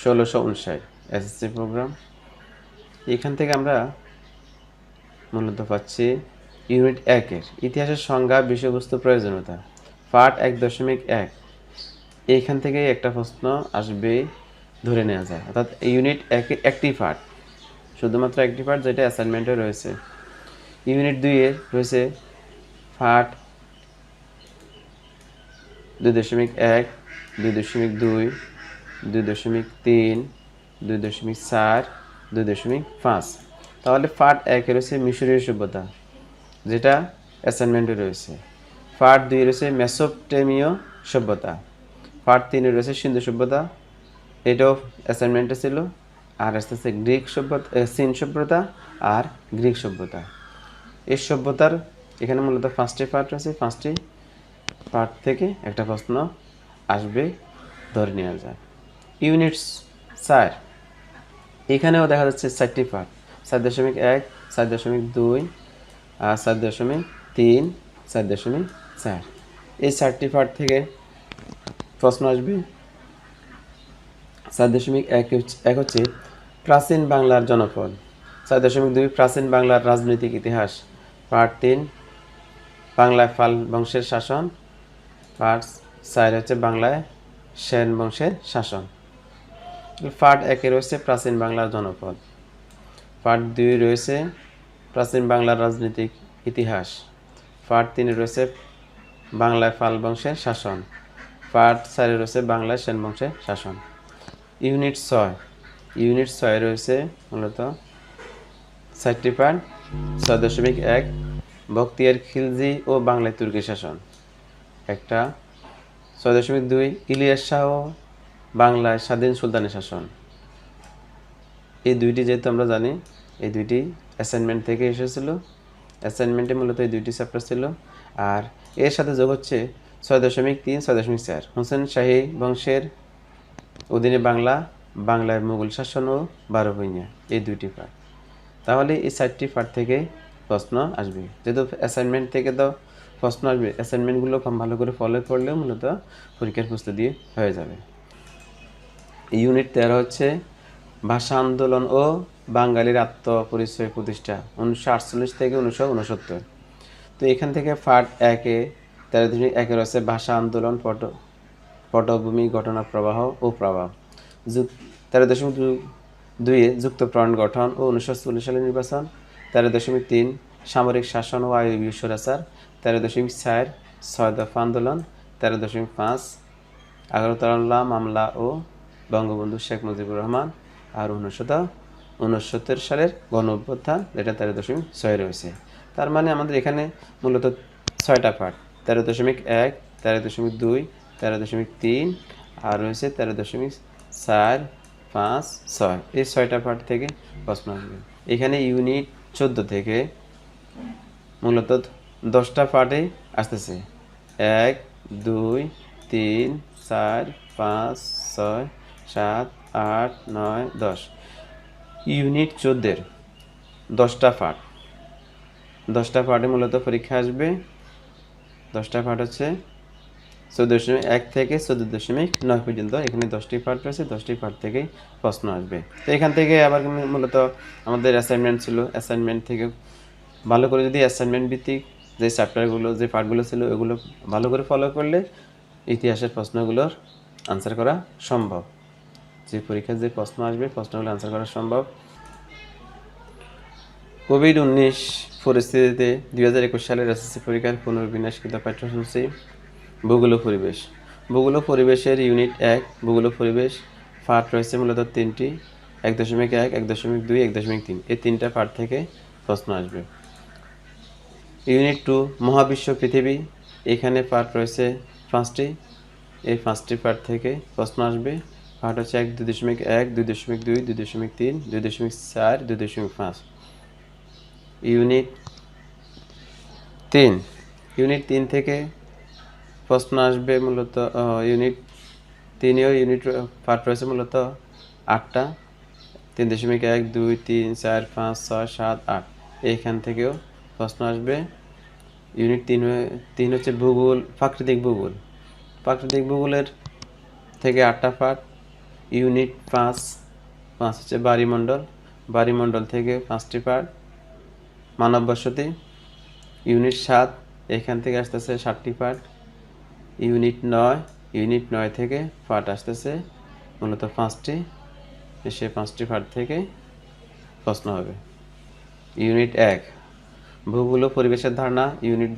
1659 SSC programme. এখান থেকে আমরা মূলত পাচ্ছি ইউনিট 1 এর ইতিহাসের সংজ্ঞা, বিষয়বস্তু, প্রয়োজনীয়তা, পার্ট 1.1। এইখান থেকে একটা প্রশ্ন আসবে ধরে নেওয়া যায়, অর্থাৎ ইউনিট 1 এর একটি পার্ট, শুধুমাত্র একটি পার্ট যেটা অ্যাসাইনমেন্টে রয়েছে। ইউনিট 2 এর রয়েছে পার্ট 2.1, 2.2, 2.3, 2.4, 2.5। তাহলে পার্ট 1 এ রয়েছে মিশরীয় সভ্যতা, যেটা অ্যাসাইনমেন্টে রয়েছে। পার্ট 2 রয়েছে মেসোপটেমীয় সভ্যতা। পার্ট 3 রয়েছে সিন্ধু সভ্যতা, এটাও অ্যাসাইনমেন্টে ছিল। আর আসতেছে গ্রিক সভ্যতা, চীন সভ্যতা আর গ্রিক সভ্যতা। এই সভ্যতার এখানে মূলত 5টি পার্ট রয়েছে। 5টি পার্ট থেকে একটা প্রশ্ন আসবে ধরে নেওয়া যায়। ইউনিটস 4, এখানেও দেখা যাচ্ছে 4টি পার্ট, 4.1, 4.2, 4.3, 4.4। এই 4টি পার্ট থেকে প্রশ্ন আসবে। 4.1 হচ্ছে প্রাচীন বাংলার জনপদ। 4.2 প্রাচীন বাংলার রাজনৈতিক ইতিহাস। পার্ট 3 বাংলায় পাল বংশের শাসন। পার্ট 4 হচ্ছে বাংলায় সেন বংশের শাসন। পার্ট 1 রয়েছে প্রাচীন বাংলার জনপদ। পার্ট 2 রয়েছে প্রাচীন বাংলার রাজনৈতিক ইতিহাস। পার্ট 3 রয়েছে বাংলায় পাল বংশের শাসন। পার্ট 4 রয়েছে বাংলায় সেন বংশের শাসন। ইউনিট 6 রয়েছে মূলত 4টি পার্ট। 6.1 বখতিয়ার খিলজি ও বাংলায় তুর্কি শাসন একটা। 6.2 ইলিয়াস শাহ ও বাংলায় স্বাধীন সুলতানি শাসন। এই দুইটি যেহেতু আমরা জানি, এই দুইটি অ্যাসাইনমেন্ট থেকে এসেছিল। অ্যাসাইনমেন্টে মূলত এই দুইটি চ্যাপ্টার ছিল। আর এর সাথে যোগ হচ্ছে 6.3, 6.4 হোসেন শাহী বংশের অধীনে বাংলায় মুঘল শাসন ও 12 ভূঁইয়া, এই দুইটি পার্ট। তাহলে এই 4টি পার্ট থেকে প্রশ্ন আসবে। যেহেতু অ্যাসাইনমেন্ট থেকে তো প্রশ্ন আসবে, অ্যাসাইনমেন্টগুলো ভালো করে ফলো করলেও মূলত পরীক্ষার প্রস্তুতি হয়ে যাবে। ইউনিট 13 হচ্ছে ভাষা আন্দোলন ও বাঙালির আত্মপরিচয় প্রতিষ্ঠা 1948 থেকে 1969। তো এখান থেকে পার্ট 1-এ 13.1 রয়েছে ভাষা আন্দোলন, পটভূমি, ঘটনা প্রবাহ ও প্রভাব। 13.2 যুক্তফ্রন্ট গঠন ও 1940 সালের নির্বাচন। 13.3 সামরিক শাসন ও আইয়ুবীয় স্বৈরাচার। 13.4 ছয় দফা আন্দোলন। 13.5 আগরতলা মামলা ও বঙ্গবন্ধু শেখ মুজিবুর রহমান। আর 1969 সালের গণ অভ্যুত্থান, যেটা 13.6 রয়েছে। তার মানে আমাদের এখানে মূলত 6টা পার্ট, 13.1, 13.2, 13.3 আর রয়েছে 13.4, 5, 6। এই 6টা পার্ট থেকে প্রশ্ন আসবে। এখানে ইউনিট 14 থেকে মূলত 10টা পার্টে আসতেছে। 1, 2, 3, 4, 5, 6, 7, 8, 9, 10। ইউনিট 14-এর 10টা পার্ট। 10টা পার্টে মূলত পরীক্ষা আসবে। 10টা পার্ট হচ্ছে 14.1 থেকে 14.9 পর্যন্ত। এখানে 10টি পার্ট রয়েছে। 10টি পার্ট থেকেই প্রশ্ন আসবে। তো এখান থেকে আবার মূলত আমাদের অ্যাসাইনমেন্ট ছিল। অ্যাসাইনমেন্ট থেকে ভালো করে যদি অ্যাসাইনমেন্ট ভিত্তিক যে চ্যাপ্টারগুলো, যে পার্টগুলো ছিল, ওগুলো ভালো করে ফলো করলে ইতিহাসের প্রশ্নগুলোর আনসার করা সম্ভব। যে পরীক্ষার যে প্রশ্ন আসবে, প্রশ্নগুলো আনসার করা সম্ভব। কোভিড-19 পরিস্থিতিতে 2021 সালের এসএসসি পরীক্ষার পুনর্বিন্যাসকৃত পাঠ্যসূচি ভূগোল ও পরিবেশ। ভূগোল ও পরিবেশের ইউনিট 1 ভূগোল ও পরিবেশ পার্ট রয়েছে মূলত 3টি, 1.1, 1.2, 1.3। এই 3টা পার্ট থেকে প্রশ্ন আসবে। ইউনিট 2 মহাবিশ্ব পৃথিবী, এখানে পার্ট রয়েছে 5টি। এই 5টি পার্ট থেকে প্রশ্ন আসবে। পার্ট হচ্ছে 2.1, 2.2, 2.3, 2.4, 2.5। ইউনিট 3 থেকে প্রশ্ন আসবে মূলত। ইউনিট 3-এও ইউনিট পার্ট রয়েছে মূলত 8টা, 3.1, 2, 3, 4, 5, 6, 7, 8। এইখান থেকেও প্রশ্ন আসবে। ইউনিট 3 হচ্ছে ভূগোল, প্রাকৃতিক ভূগোল। প্রাকৃতিক ভূগোলের থেকে 8টা পার্ট। ইউনিট 5 হচ্ছে বাড়িমণ্ডল, বাড়িমণ্ডল থেকে 5টি পার্ট। মানব বসতি ইউনিট 7, এখান থেকে আসতেছে 7টি পার্ট। ইউনিট 9 থেকে পার্ট আসতেছে মূলত 5টি, সে 5টি পার্ট থেকে প্রশ্ন হবে। ইউনিট 1 ভূগোল ও পরিবেশের ধারণা। ইউনিট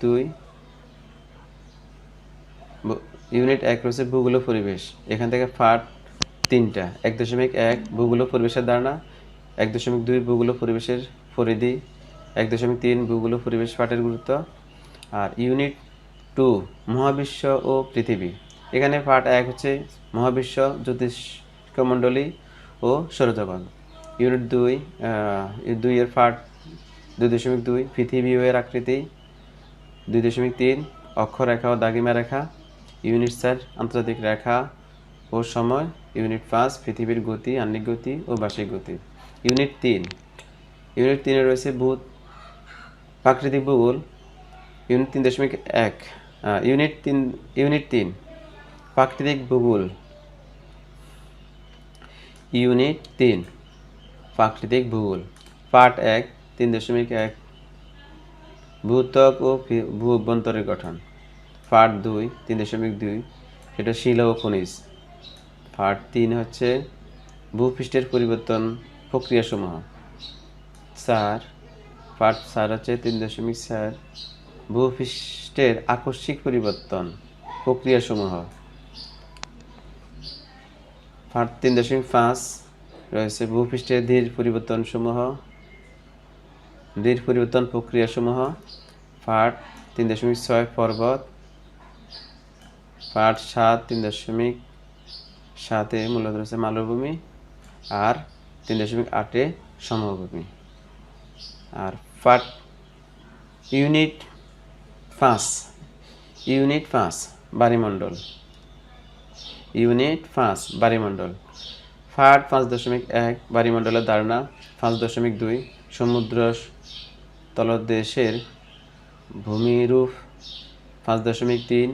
1 রয়েছে ভূগোল ও পরিবেশ, এখান থেকে পার্ট 3টা। 1.1 ভূগোল ও পরিবেশের ধারণা, 1.2 ভূগোল ও পরিবেশের পরিধি, 1.3 ভূগোল ও পরিবেশ পাঠের গুরুত্ব। আর ইউনিট 2 মহাবিশ্ব ও পৃথিবী, এখানে পার্ট 1 হচ্ছে মহাবিশ্ব, জ্যোতিষ্কমণ্ডলী ও সৌরজগৎ। ইউনিট 2 এর পার্ট 2.2 পৃথিবী ও এর আকৃতি, 2.3 অক্ষরেখা ও দাগিমা রেখা। ইউনিট 4 আন্তর্জাতিক রেখা ও সময়। ইউনিট 5 পৃথিবীর গতি, আহ্নিক গতি ও বার্ষিক গতি। ইউনিট 3 রয়েছে প্রাকৃতিক ভূগোল। ইউনিট 3.1 ইউনিট 3 প্রাকৃতিক ভূগোল। ইউনিট 3 প্রাকৃতিক ভূগোল, পার্ট 1 3.1 ভূত্বক ও ভূ অভ্যন্তরের গঠন। পার্ট 2 3.2 এটা শিলা ও খনিজ। পার্ট 3 হচ্ছে ভূপৃষ্ঠের পরিবর্তন প্রক্রিয়াসমূহ। পার্ট 4 হচ্ছে 3.4 ভূপৃষ্ঠের আকস্মিক পরিবর্তন প্রক্রিয়াসমূহ। পার্ট 3.5 রয়েছে ভূপৃষ্ঠের ধীর পরিবর্তন প্রক্রিয়াসমূহ। পার্ট 3.6 পর্বত। পার্ট 7 3.7 মূলত রয়েছে মালভূমি। আর 3.8 সমভূমি। আর পার্ট ইউনিট 5 বায়ুমণ্ডল। ইউনিট 5 বায়ুমণ্ডল, পার্ট 5.1 বায়ুমণ্ডলের ধারণা। 5.2 সমুদ্র তলদেশের ভূমিরূপ। 5.3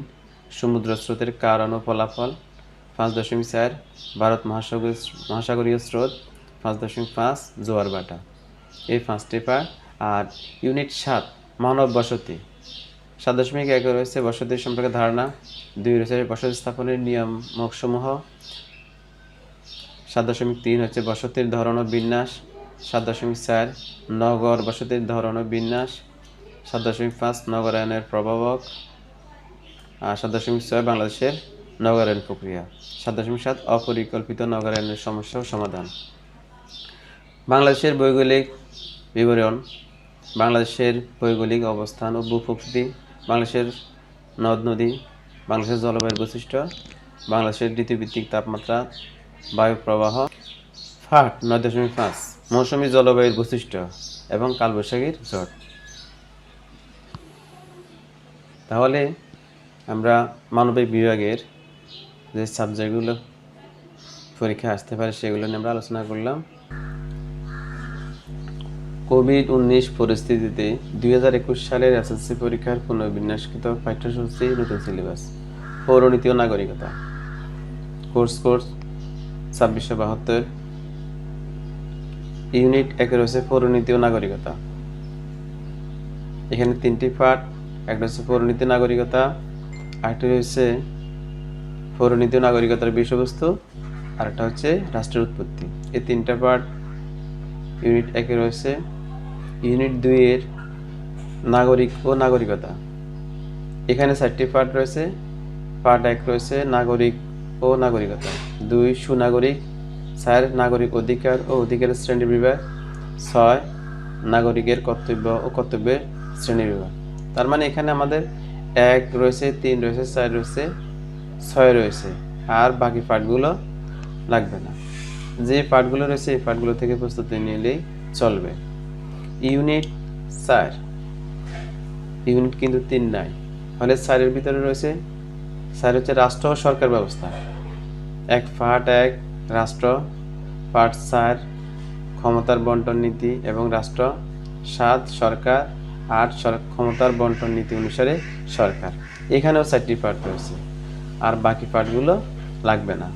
সমুদ্র স্রোতের কারণ ও ফলাফল। 5.4 ভারত মহাসাগরীয় স্রোত। 5.5 জোয়ার ভাটা। এই 5টি পার্ট। আর ইউনিট 7 মানব বসতি। 7.1 রয়েছে বসতি সম্পর্কে ধারণা। 2 রয়েছে বসতি স্থাপনের নিয়ামকসমূহ। 7.3 হচ্ছে বসতির ধরন ও বিন্যাস। 7.4 নগর বসতির ধরন ও বিন্যাস। 7.5 নগরায়নের প্রভাবক। আর 7.6 বাংলাদেশের নগরায়ন প্রক্রিয়া। 7.7 অপরিকল্পিত নগরায়নের সমস্যা ও সমাধান। বাংলাদেশের ভৌগোলিক বিবরণ। বাংলাদেশের ভৌগোলিক অবস্থান ও ভূপ্রকৃতি। বাংলাদেশের নদ নদী। বাংলাদেশের জলবায়ুর বৈশিষ্ট্য। বাংলাদেশের ঋতুভিত্তিক তাপমাত্রা, বায়ু প্রবাহ। পার্ট 9.5 মৌসুমী জলবায়ুর বৈশিষ্ট্য এবং কালবৈশাখীর ঝড়। তাহলে আমরা মানবিক বিভাগের যে সাবজেক্টগুলো পরীক্ষা আসতে পারে সেগুলো নিয়ে আমরা আলোচনা করলাম। কোভিড-19 পরিস্থিতিতে 2021 সালের এসএসসি পরীক্ষার পুনর্বিন্যাসকৃত পাঠ্যসূচি, নতুন সিলেবাস। পৌরনীতি ও নাগরিকতা। কোর্স 2672। ইউনিট 1 রয়েছে পৌরনীতি ও নাগরিকতা। এখানে 3টি পার্ট। একটা হচ্ছে পৌরনীতি নাগরিকতা, আরেকটা রয়েছে পৌরনীতি ও নাগরিকতার বিষয়বস্তু, আরেকটা হচ্ছে রাষ্ট্রের উৎপত্তি। এই 3টা পার্ট ইউনিট 1 রয়েছে। ইউনিট 2 এর নাগরিক ও নাগরিকতা, এখানে 4টি পার্ট রয়েছে। পার্ট 1 রয়েছে নাগরিক ও নাগরিকতা। 2 সুনাগরিক। 4 নাগরিক অধিকার ও অধিকারের শ্রেণীবিভাগ। 6 নাগরিকের কর্তব্য ও কর্তব্যের শ্রেণীবিভাগ। তার মানে এখানে আমাদের 1 রয়েছে, 3 রয়েছে, 4 রয়েছে, 6 রয়েছে, আর বাকি পার্টগুলো লাগবে না। যে পার্টগুলো রয়েছে এই পার্টগুলো থেকে প্রস্তুতি নিলেই চলবে। ইউনিট 4 ইউনিট কিন্তু 3 নাই, ফলে 4 ভিতরে রয়েছে 4 হচ্ছে রাষ্ট্র ও সরকার ব্যবস্থা। পার্ট 1 রাষ্ট্র। পার্ট 4 ক্ষমতার বন্টন নীতি এবং রাষ্ট্র। 7 সরকার। 8 ক্ষমতার বন্টন নীতি অনুসারে সরকার। এখানেও 4টি পার্ট রয়েছে, আর বাকি পার্টগুলো লাগবে না।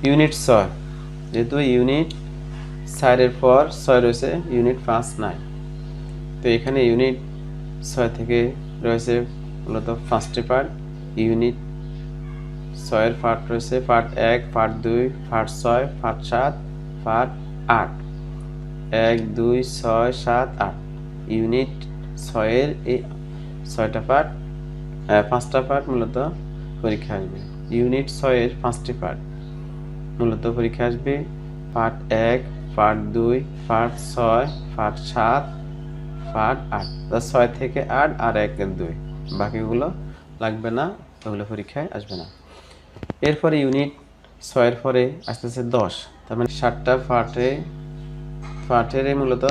ইউনিট 6, যেহেতু ইউনিট 4-এর পর 6 রয়েছে, ইউনিট 5 নাই। তো এখানে ইউনিট 6 থেকে রয়েছে মূলত 5টি পার্ট। ইউনিট 6-এর পার্ট রয়েছে part 1, part 2, part 6, part 7, part 8। 1, 2, 6, 7, 8। Unit 6-এর এই 6টা পার্ট, 5টা পার্ট মূলত পরীক্ষা আসবে। ইউনিট 6-এর 5টি পার্ট মূলত পরীক্ষা আসবে part 1, part 2, part 6, part 7, part 8। 6 থেকে 8 আর 1 2, বাকিগুলো লাগবে না, ওগুলো পরীক্ষায় আসবে না। এরপরে ইউনিট 6-এর পরে আসতেছে 10, তার মানে 7টা পার্টের মূলত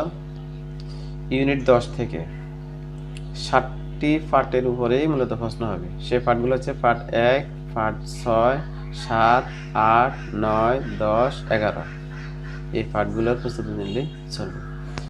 ইউনিট 10 থেকে 7টি পার্টের উপরেই মূলত প্রশ্ন হবে। সে পার্টগুলো হচ্ছে পার্ট 1, পার্ট 6, 7, 8, 9, 10, 11। এই পার্টগুলোর প্রস্তুতি নিলেই চলবে।